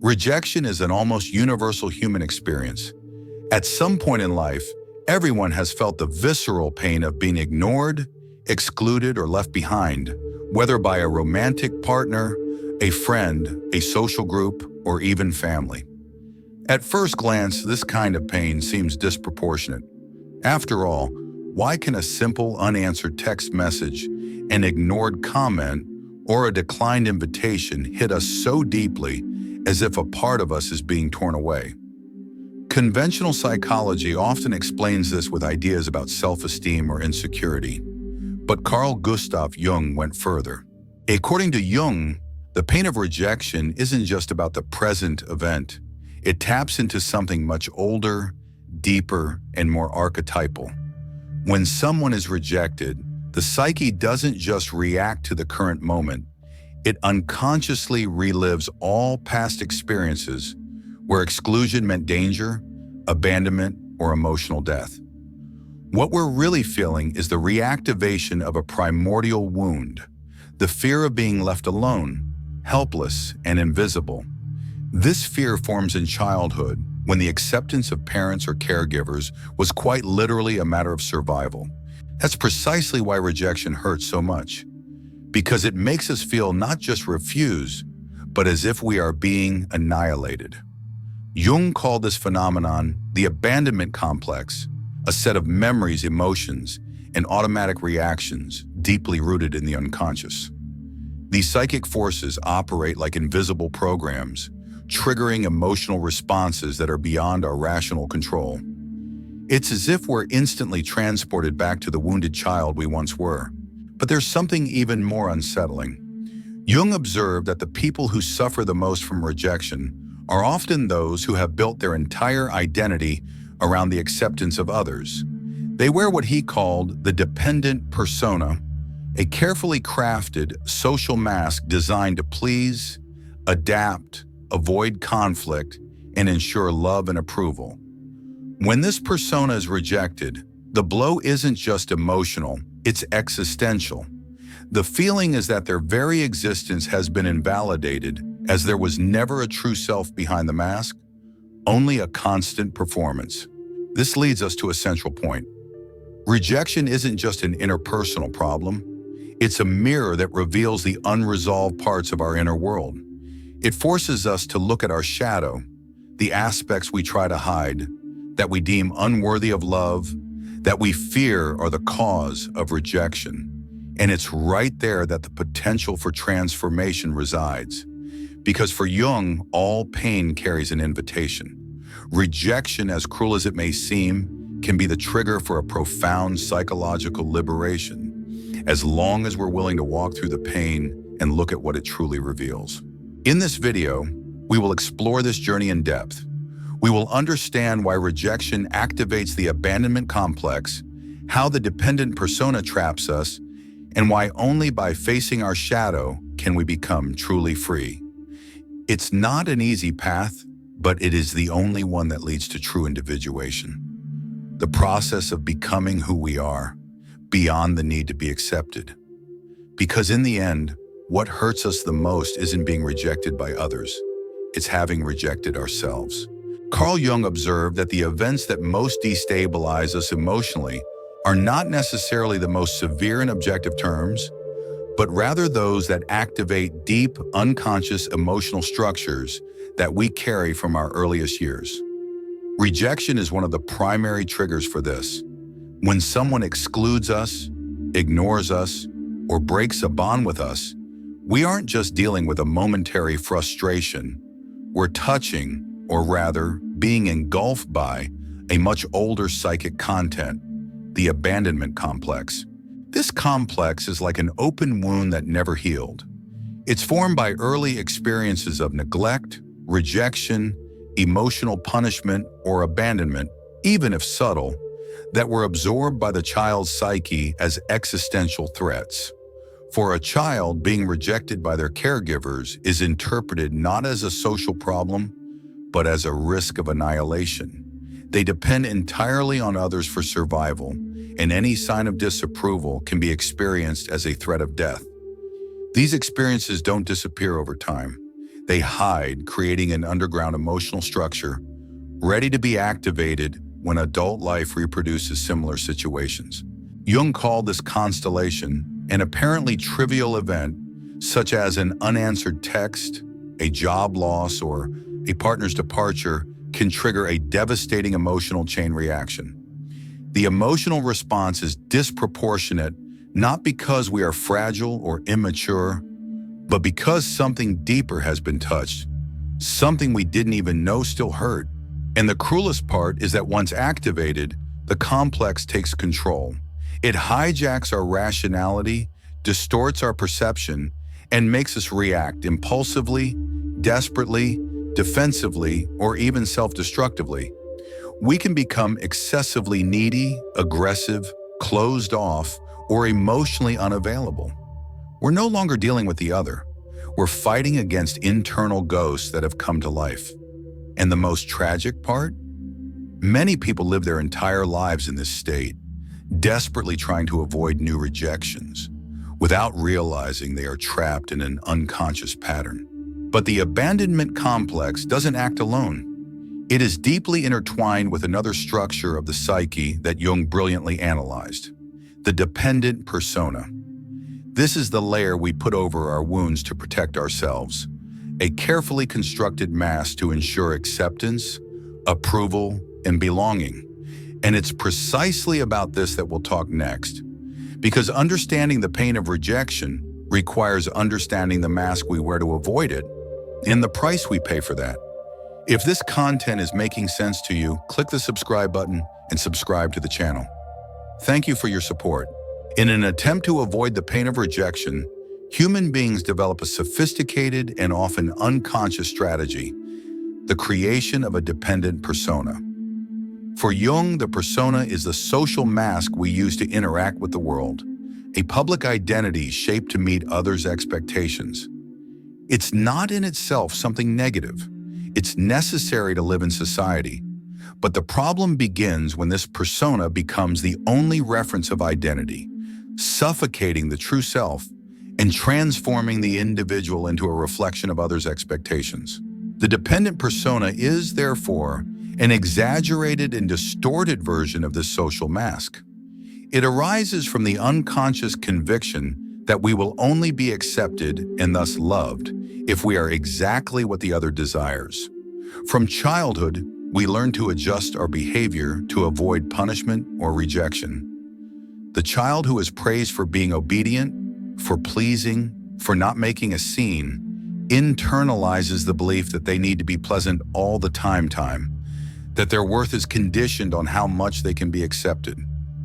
Rejection is an almost universal human experience. At some point in life, everyone has felt the visceral pain of being ignored, excluded, or left behind, whether by a romantic partner, a friend, a social group, or even family. At first glance, this kind of pain seems disproportionate. After all, why can a simple unanswered text message, an ignored comment, or a declined invitation hit us so deeply as if a part of us is being torn away? Conventional psychology often explains this with ideas about self-esteem or insecurity. But Carl Gustav Jung went further. According to Jung, the pain of rejection isn't just about the present event. It taps into something much older, deeper, and more archetypal. When someone is rejected, the psyche doesn't just react to the current moment. It unconsciously relives all past experiences where exclusion meant danger, abandonment, or emotional death. What we're really feeling is the reactivation of a primordial wound, the fear of being left alone, helpless, and invisible. This fear forms in childhood when the acceptance of parents or caregivers was quite literally a matter of survival. That's precisely why rejection hurts so much, because it makes us feel not just refused, but as if we are being annihilated. Jung called this phenomenon the abandonment complex, a set of memories, emotions, and automatic reactions deeply rooted in the unconscious. These psychic forces operate like invisible programs, triggering emotional responses that are beyond our rational control. It's as if we're instantly transported back to the wounded child we once were. But there's something even more unsettling. Jung observed that the people who suffer the most from rejection are often those who have built their entire identity around the acceptance of others. They wear what he called the dependent persona, a carefully crafted social mask designed to please, adapt, avoid conflict, and ensure love and approval. When this persona is rejected, the blow isn't just emotional, it's existential. The feeling is that their very existence has been invalidated, as there was never a true self behind the mask, only a constant performance. This leads us to a central point. Rejection isn't just an interpersonal problem. It's a mirror that reveals the unresolved parts of our inner world. It forces us to look at our shadow, the aspects we try to hide, that we deem unworthy of love, that we fear are the cause of rejection. And it's right there that the potential for transformation resides. Because for Jung, all pain carries an invitation. Rejection, as cruel as it may seem, can be the trigger for a profound psychological liberation, as long as we're willing to walk through the pain and look at what it truly reveals. In this video, we will explore this journey in depth. We will understand why rejection activates the abandonment complex, how the dependent persona traps us, and why only by facing our shadow can we become truly free. It's not an easy path, but it is the only one that leads to true individuation. The process of becoming who we are, beyond the need to be accepted. Because in the end, what hurts us the most isn't being rejected by others, it's having rejected ourselves. Carl Jung observed that the events that most destabilize us emotionally are not necessarily the most severe in objective terms, but rather those that activate deep, unconscious emotional structures that we carry from our earliest years. Rejection is one of the primary triggers for this. When someone excludes us, ignores us, or breaks a bond with us, we aren't just dealing with a momentary frustration. We're touching, or rather, being engulfed by, a much older psychic content, the abandonment complex. This complex is like an open wound that never healed. It's formed by early experiences of neglect, rejection, emotional punishment, or abandonment, even if subtle, that were absorbed by the child's psyche as existential threats. For a child, being rejected by their caregivers is interpreted not as a social problem, but as a risk of annihilation. They depend entirely on others for survival, and any sign of disapproval can be experienced as a threat of death. These experiences don't disappear over time. They hide, creating an underground emotional structure, ready to be activated when adult life reproduces similar situations. Jung called this constellation an apparently trivial event, such as an unanswered text, a job loss, or a partner's departure, can trigger a devastating emotional chain reaction. The emotional response is disproportionate, not because we are fragile or immature, but because something deeper has been touched, something we didn't even know still hurt. And the cruelest part is that once activated, the complex takes control. It hijacks our rationality, distorts our perception, and makes us react impulsively, desperately, defensively, or even self-destructively. We can become excessively needy, aggressive, closed off, or emotionally unavailable. We're no longer dealing with the other. We're fighting against internal ghosts that have come to life. And the most tragic part? Many people live their entire lives in this state, desperately trying to avoid new rejections, without realizing they are trapped in an unconscious pattern. But the abandonment complex doesn't act alone. It is deeply intertwined with another structure of the psyche that Jung brilliantly analyzed: the dependent persona. This is the layer we put over our wounds to protect ourselves, a carefully constructed mask to ensure acceptance, approval, and belonging. And it's precisely about this that we'll talk next, because understanding the pain of rejection requires understanding the mask we wear to avoid it, and the price we pay for that. If this content is making sense to you, click the subscribe button and subscribe to the channel. Thank you for your support. In an attempt to avoid the pain of rejection, human beings develop a sophisticated and often unconscious strategy: the creation of a dependent persona. For Jung, the persona is the social mask we use to interact with the world, a public identity shaped to meet others' expectations. It's not in itself something negative. It's necessary to live in society. But the problem begins when this persona becomes the only reference of identity, suffocating the true self and transforming the individual into a reflection of others' expectations. The dependent persona is, therefore, an exaggerated and distorted version of this social mask. It arises from the unconscious conviction that we will only be accepted and thus loved if we are exactly what the other desires. From childhood, we learn to adjust our behavior to avoid punishment or rejection. The child who is praised for being obedient, for pleasing, for not making a scene, internalizes the belief that they need to be pleasant all the time, that their worth is conditioned on how much they can be accepted.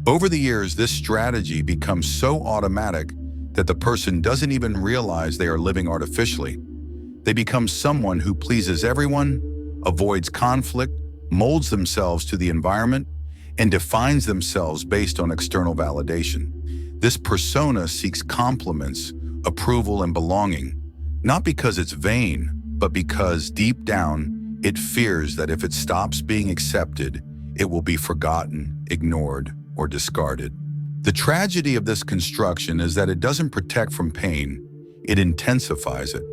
Over the years, this strategy becomes so automatic that the person doesn't even realize they are living artificially. They become someone who pleases everyone, avoids conflict, molds themselves to the environment, and defines themselves based on external validation. This persona seeks compliments, approval, and belonging, not because it's vain, but because deep down, it fears that if it stops being accepted, it will be forgotten, ignored, or discarded. The tragedy of this construction is that it doesn't protect from pain, it intensifies it.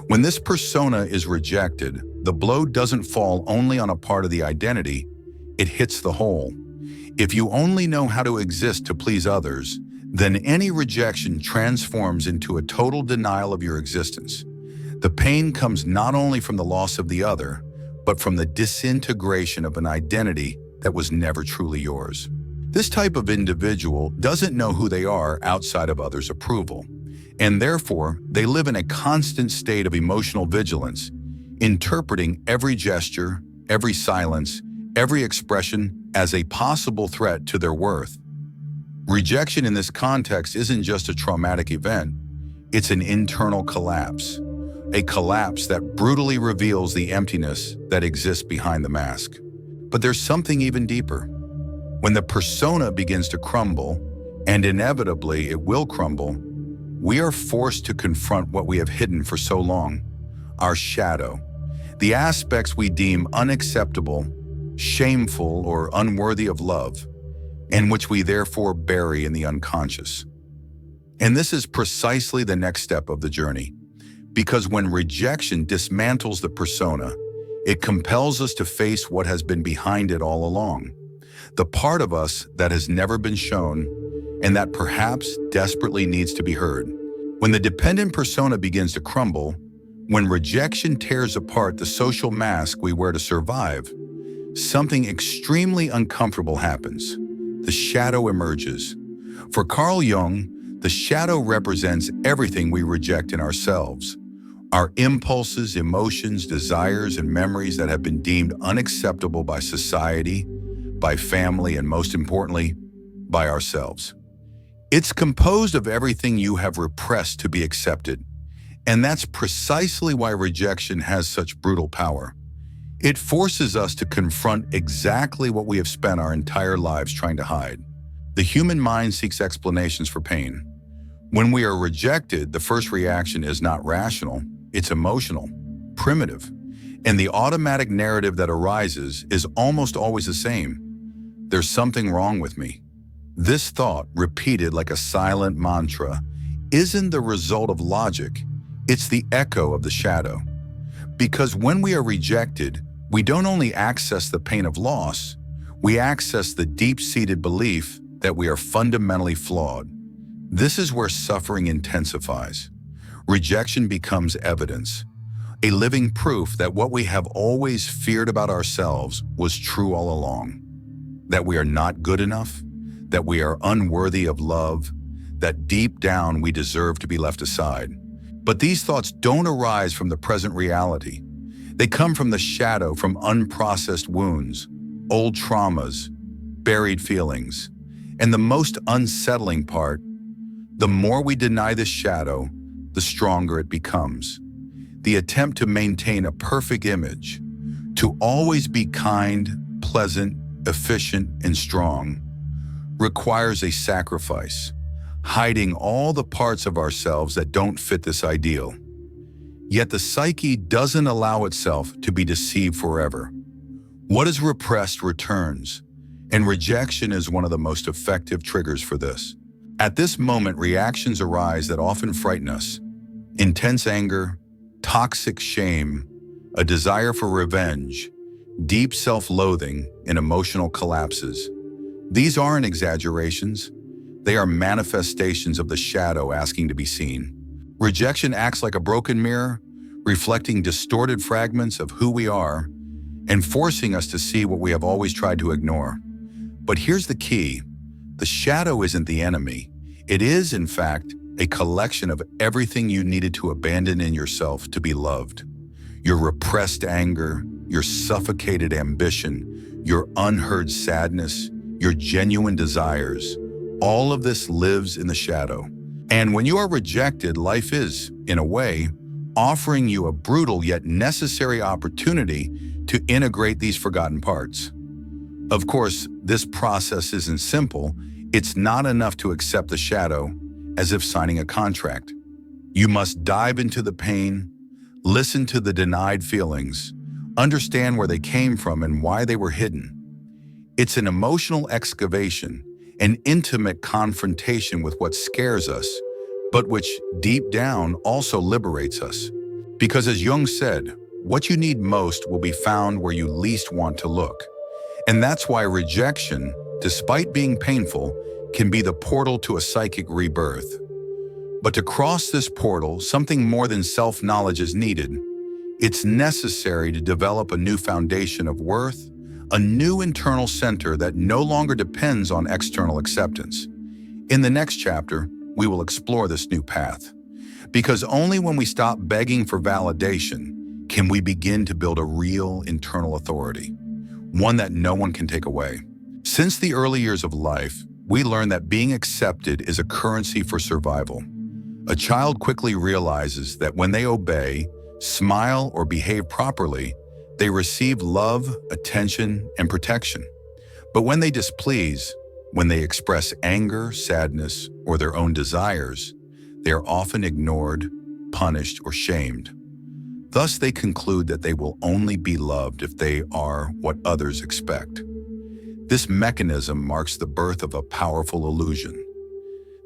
When this persona is rejected, the blow doesn't fall only on a part of the identity, it hits the whole. If you only know how to exist to please others, then any rejection transforms into a total denial of your existence. The pain comes not only from the loss of the other, but from the disintegration of an identity that was never truly yours. This type of individual doesn't know who they are outside of others' approval, and therefore they live in a constant state of emotional vigilance, interpreting every gesture, every silence, every expression as a possible threat to their worth. Rejection in this context isn't just a traumatic event, it's an internal collapse, a collapse that brutally reveals the emptiness that exists behind the mask. But there's something even deeper. When the persona begins to crumble, and inevitably it will crumble, we are forced to confront what we have hidden for so long: our shadow, the aspects we deem unacceptable, shameful, or unworthy of love, and which we therefore bury in the unconscious. And this is precisely the next step of the journey: Because when rejection dismantles the persona, it compels us to face what has been behind it all along, the part of us that has never been shown and that perhaps desperately needs to be heard. When the dependent persona begins to crumble, when rejection tears apart the social mask we wear to survive, something extremely uncomfortable happens. The shadow emerges. For Carl Jung, the shadow represents everything we reject in ourselves. Our impulses, emotions, desires, and memories that have been deemed unacceptable by society, by family, and most importantly, by ourselves. It's composed of everything you have repressed to be accepted, and that's precisely why rejection has such brutal power. It forces us to confront exactly what we have spent our entire lives trying to hide. The human mind seeks explanations for pain. When we are rejected, the first reaction is not rational, it's emotional, primitive, and the automatic narrative that arises is almost always the same. There's something wrong with me. This thought, repeated like a silent mantra, isn't the result of logic, it's the echo of the shadow. Because when we are rejected, we don't only access the pain of loss, we access the deep-seated belief that we are fundamentally flawed. This is where suffering intensifies. Rejection becomes evidence, a living proof that what we have always feared about ourselves was true all along. That we are not good enough, that we are unworthy of love, that deep down we deserve to be left aside. But these thoughts don't arise from the present reality. They come from the shadow, from unprocessed wounds, old traumas, buried feelings. And the most unsettling part, the more we deny this shadow, the stronger it becomes. The attempt to maintain a perfect image, to always be kind, pleasant, efficient, and strong, requires a sacrifice, hiding all the parts of ourselves that don't fit this ideal. Yet the psyche doesn't allow itself to be deceived forever. What is repressed returns, and rejection is one of the most effective triggers for this. At this moment, reactions arise that often frighten us. Intense anger, toxic shame, a desire for revenge, deep self-loathing, and emotional collapses. These aren't exaggerations. They are manifestations of the shadow asking to be seen. Rejection acts like a broken mirror, reflecting distorted fragments of who we are and forcing us to see what we have always tried to ignore. But here's the key. The shadow isn't the enemy. It is, in fact, a collection of everything you needed to abandon in yourself to be loved. Your repressed anger, your suffocated ambition, your unheard sadness, your genuine desires. All of this lives in the shadow. And when you are rejected, life is, in a way, offering you a brutal yet necessary opportunity to integrate these forgotten parts. Of course, this process isn't simple. It's not enough to accept the shadow as if signing a contract. You must dive into the pain, listen to the denied feelings, understand where they came from and why they were hidden. It's an emotional excavation, an intimate confrontation with what scares us, but which deep down also liberates us. Because as Jung said, what you need most will be found where you least want to look. And that's why rejection, despite being painful, can be the portal to a psychic rebirth. But to cross this portal, something more than self-knowledge is needed. It's necessary to develop a new foundation of worth, a new internal center that no longer depends on external acceptance. In the next chapter, we will explore this new path. Because only when we stop begging for validation can we begin to build a real internal authority, one that no one can take away. Since the early years of life, we learn that being accepted is a currency for survival. A child quickly realizes that when they obey, smile, or behave properly, they receive love, attention, and protection. But when they displease, when they express anger, sadness, or their own desires, they are often ignored, punished, or shamed. Thus, they conclude that they will only be loved if they are what others expect. This mechanism marks the birth of a powerful illusion,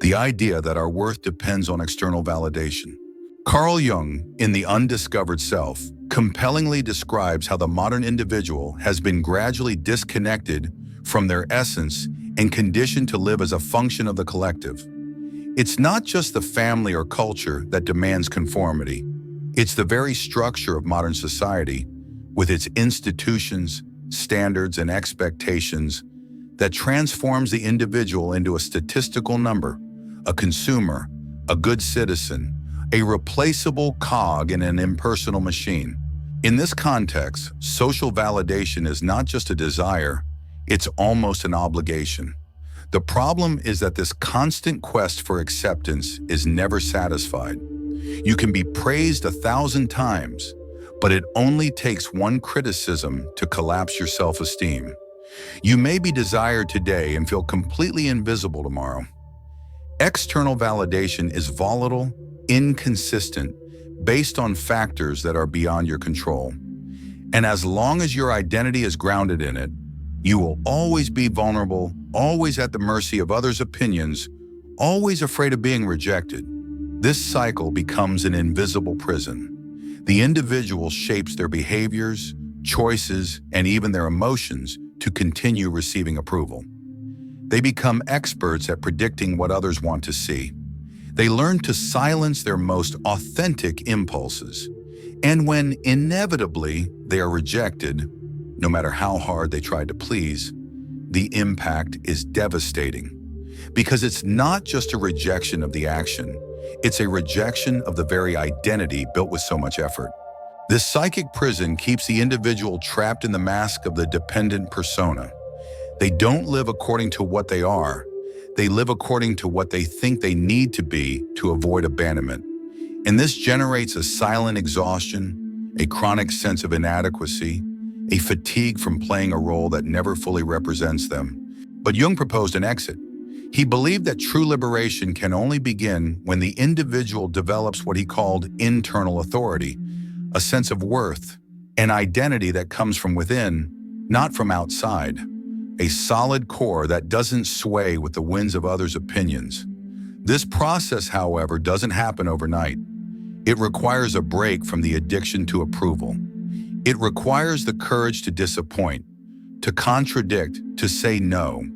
the idea that our worth depends on external validation. Carl Jung, in The Undiscovered Self, compellingly describes how the modern individual has been gradually disconnected from their essence and conditioned to live as a function of the collective. It's not just the family or culture that demands conformity. It's the very structure of modern society, with its institutions, standards, and expectations, that transforms the individual into a statistical number, a consumer, a good citizen, a replaceable cog in an impersonal machine. In this context, social validation is not just a desire, it's almost an obligation. The problem is that this constant quest for acceptance is never satisfied. You can be praised 1,000 times, but it only takes one criticism to collapse your self-esteem. You may be desired today and feel completely invisible tomorrow. External validation is volatile, inconsistent, based on factors that are beyond your control. And as long as your identity is grounded in it, you will always be vulnerable, always at the mercy of others' opinions, always afraid of being rejected. This cycle becomes an invisible prison. The individual shapes their behaviors, choices, and even their emotions to continue receiving approval. They become experts at predicting what others want to see. They learn to silence their most authentic impulses. And when inevitably they are rejected, no matter how hard they tried to please, the impact is devastating. Because it's not just a rejection of the action, it's a rejection of the very identity built with so much effort. This psychic prison keeps the individual trapped in the mask of the dependent persona. They don't live according to what they are. They live according to what they think they need to be to avoid abandonment. And this generates a silent exhaustion, a chronic sense of inadequacy, a fatigue from playing a role that never fully represents them. But Jung proposed an exit. He believed that true liberation can only begin when the individual develops what he called internal authority, a sense of worth, an identity that comes from within, not from outside, a solid core that doesn't sway with the winds of others' opinions. This process, however, doesn't happen overnight. It requires a break from the addiction to approval. It requires the courage to disappoint, to contradict, to say no.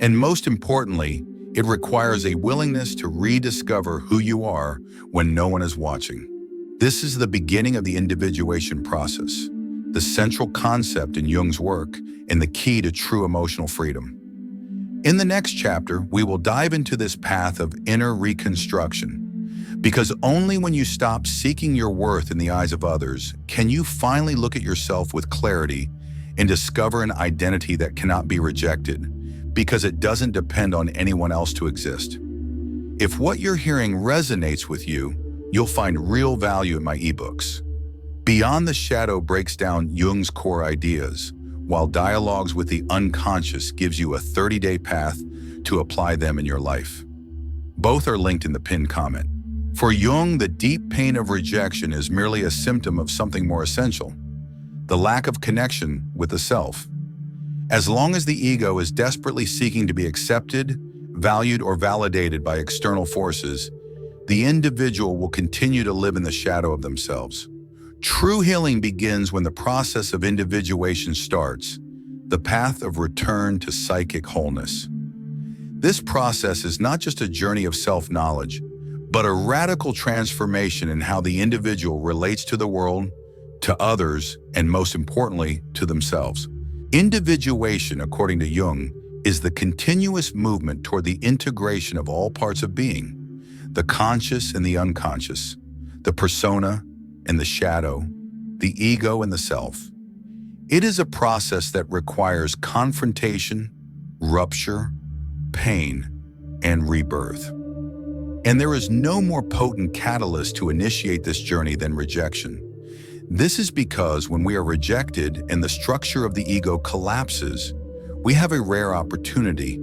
And most importantly, it requires a willingness to rediscover who you are when no one is watching. This is the beginning of the individuation process, the central concept in Jung's work and the key to true emotional freedom. In the next chapter, we will dive into this path of inner reconstruction. Because only when you stop seeking your worth in the eyes of others can you finally look at yourself with clarity and discover an identity that cannot be rejected, because it doesn't depend on anyone else to exist. If what you're hearing resonates with you, you'll find real value in my ebooks. Beyond the Shadow breaks down Jung's core ideas, while Dialogues with the Unconscious gives you a 30-day path to apply them in your life. Both are linked in the pinned comment. For Jung, the deep pain of rejection is merely a symptom of something more essential, the lack of connection with the self. As long as the ego is desperately seeking to be accepted, valued, or validated by external forces, the individual will continue to live in the shadow of themselves. True healing begins when the process of individuation starts, the path of return to psychic wholeness. This process is not just a journey of self-knowledge, but a radical transformation in how the individual relates to the world, to others, and most importantly, to themselves. Individuation, according to Jung, is the continuous movement toward the integration of all parts of being, the conscious and the unconscious, the persona and the shadow, the ego and the self. It is a process that requires confrontation, rupture, pain, and rebirth. And there is no more potent catalyst to initiate this journey than rejection. This is because when we are rejected and the structure of the ego collapses, we have a rare opportunity,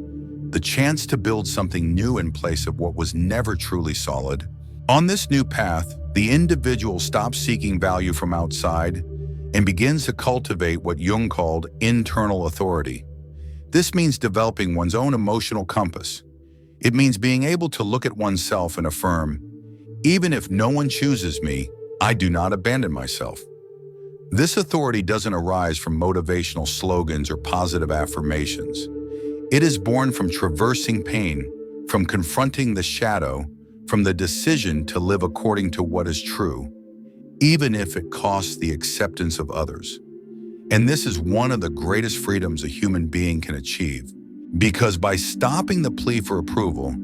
the chance to build something new in place of what was never truly solid. On this new path, the individual stops seeking value from outside and begins to cultivate what Jung called internal authority. This means developing one's own emotional compass. It means being able to look at oneself and affirm, Even if no one chooses me, I do not abandon myself. This authority doesn't arise from motivational slogans or positive affirmations. It is born from traversing pain, from confronting the shadow, from the decision to live according to what is true, even if it costs the acceptance of others. And this is one of the greatest freedoms a human being can achieve, because by stopping the plea for approval,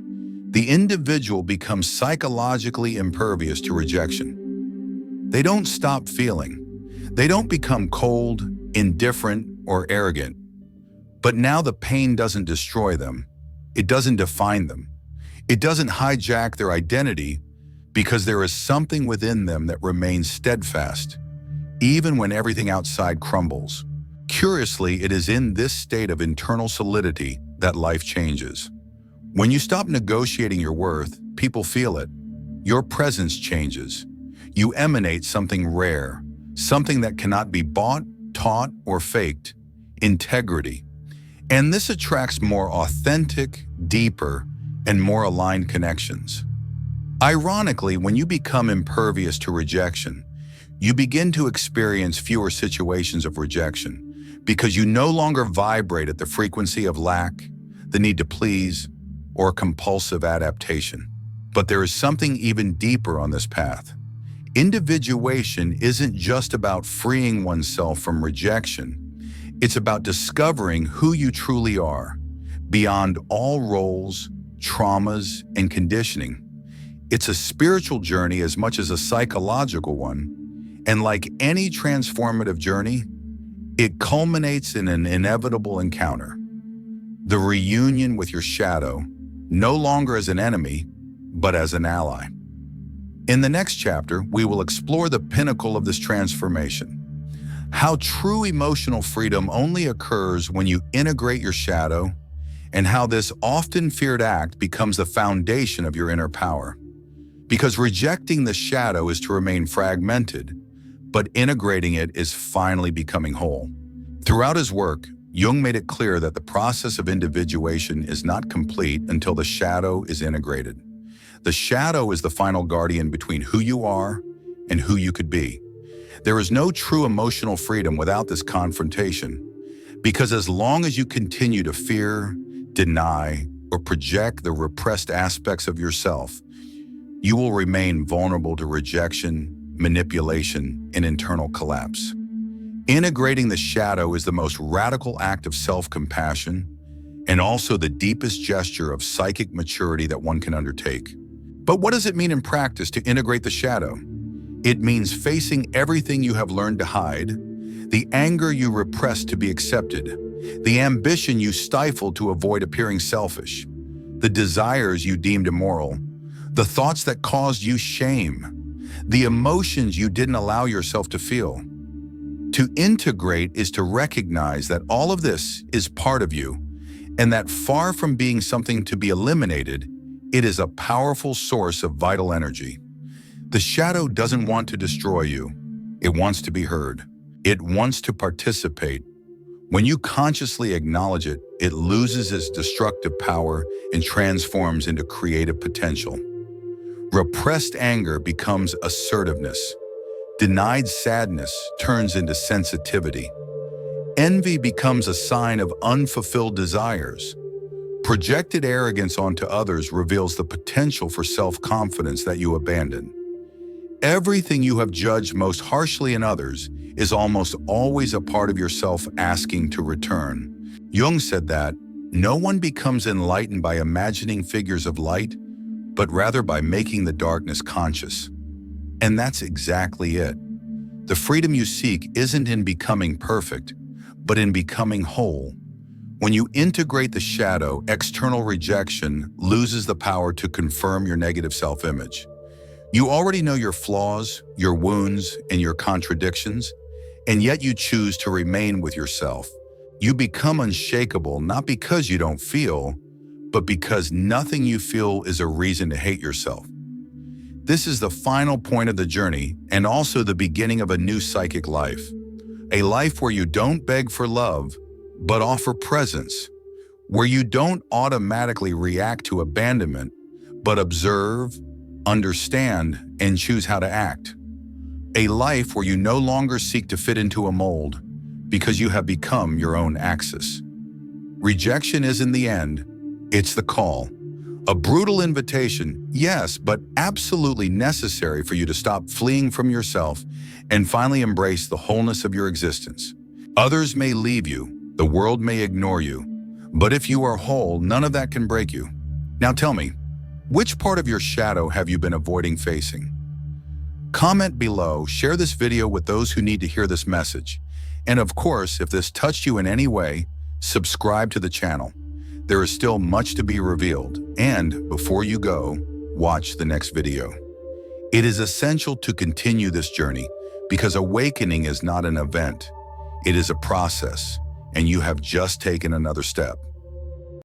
the individual becomes psychologically impervious to rejection. They don't stop feeling. They don't become cold, indifferent, or arrogant. But now the pain doesn't destroy them. It doesn't define them. It doesn't hijack their identity, because there is something within them that remains steadfast, even when everything outside crumbles. Curiously, it is in this state of internal solidity that life changes. When you stop negotiating your worth, people feel it. Your presence changes. You emanate something rare, something that cannot be bought, taught, or faked: integrity. And this attracts more authentic, deeper, and more aligned connections. Ironically, when you become impervious to rejection, you begin to experience fewer situations of rejection, because you no longer vibrate at the frequency of lack, the need to please, or compulsive adaptation. But there is something even deeper on this path. Individuation isn't just about freeing oneself from rejection. It's about discovering who you truly are, beyond all roles, traumas, and conditioning. It's a spiritual journey as much as a psychological one, and like any transformative journey, it culminates in an inevitable encounter: the reunion with your shadow, no longer as an enemy, but as an ally. In the next chapter, we will explore the pinnacle of this transformation: how true emotional freedom only occurs when you integrate your shadow, and how this often feared act becomes the foundation of your inner power. Because rejecting the shadow is to remain fragmented, but integrating it is finally becoming whole. Throughout his work, Jung made it clear that the process of individuation is not complete until the shadow is integrated. The shadow is the final guardian between who you are and who you could be. There is no true emotional freedom without this confrontation, because as long as you continue to fear, deny, or project the repressed aspects of yourself, you will remain vulnerable to rejection, manipulation, and internal collapse. Integrating the shadow is the most radical act of self-compassion, and also the deepest gesture of psychic maturity that one can undertake. But what does it mean in practice to integrate the shadow? It means facing everything you have learned to hide, the anger you repressed to be accepted, the ambition you stifled to avoid appearing selfish, the desires you deemed immoral, the thoughts that caused you shame, the emotions you didn't allow yourself to feel. To integrate is to recognize that all of this is part of you, and that far from being something to be eliminated, it is a powerful source of vital energy. The shadow doesn't want to destroy you. It wants to be heard. It wants to participate. When you consciously acknowledge it, it loses its destructive power and transforms into creative potential. Repressed anger becomes assertiveness. Denied sadness turns into sensitivity. Envy becomes a sign of unfulfilled desires. Projected arrogance onto others reveals the potential for self-confidence that you abandon. Everything you have judged most harshly in others is almost always a part of yourself asking to return. Jung said that no one becomes enlightened by imagining figures of light, but rather by making the darkness conscious. And that's exactly it. The freedom you seek isn't in becoming perfect, but in becoming whole. When you integrate the shadow, external rejection loses the power to confirm your negative self-image. You already know your flaws, your wounds, and your contradictions, and yet you choose to remain with yourself. You become unshakable not because you don't feel, but because nothing you feel is a reason to hate yourself. This is the final point of the journey, and also the beginning of a new psychic life. A life where you don't beg for love, but offer presence. Where you don't automatically react to abandonment, but observe, understand, and choose how to act. A life where you no longer seek to fit into a mold because you have become your own axis. Rejection isn't the end, it's the call. A brutal invitation, yes, but absolutely necessary for you to stop fleeing from yourself and finally embrace the wholeness of your existence. Others may leave you, the world may ignore you, but if you are whole, none of that can break you. Now tell me, which part of your shadow have you been avoiding facing? Comment below, share this video with those who need to hear this message. And of course, if this touched you in any way, subscribe to the channel. There is still much to be revealed, and before you go, watch the next video. It is essential to continue this journey because awakening is not an event. It is a process, and you have just taken another step.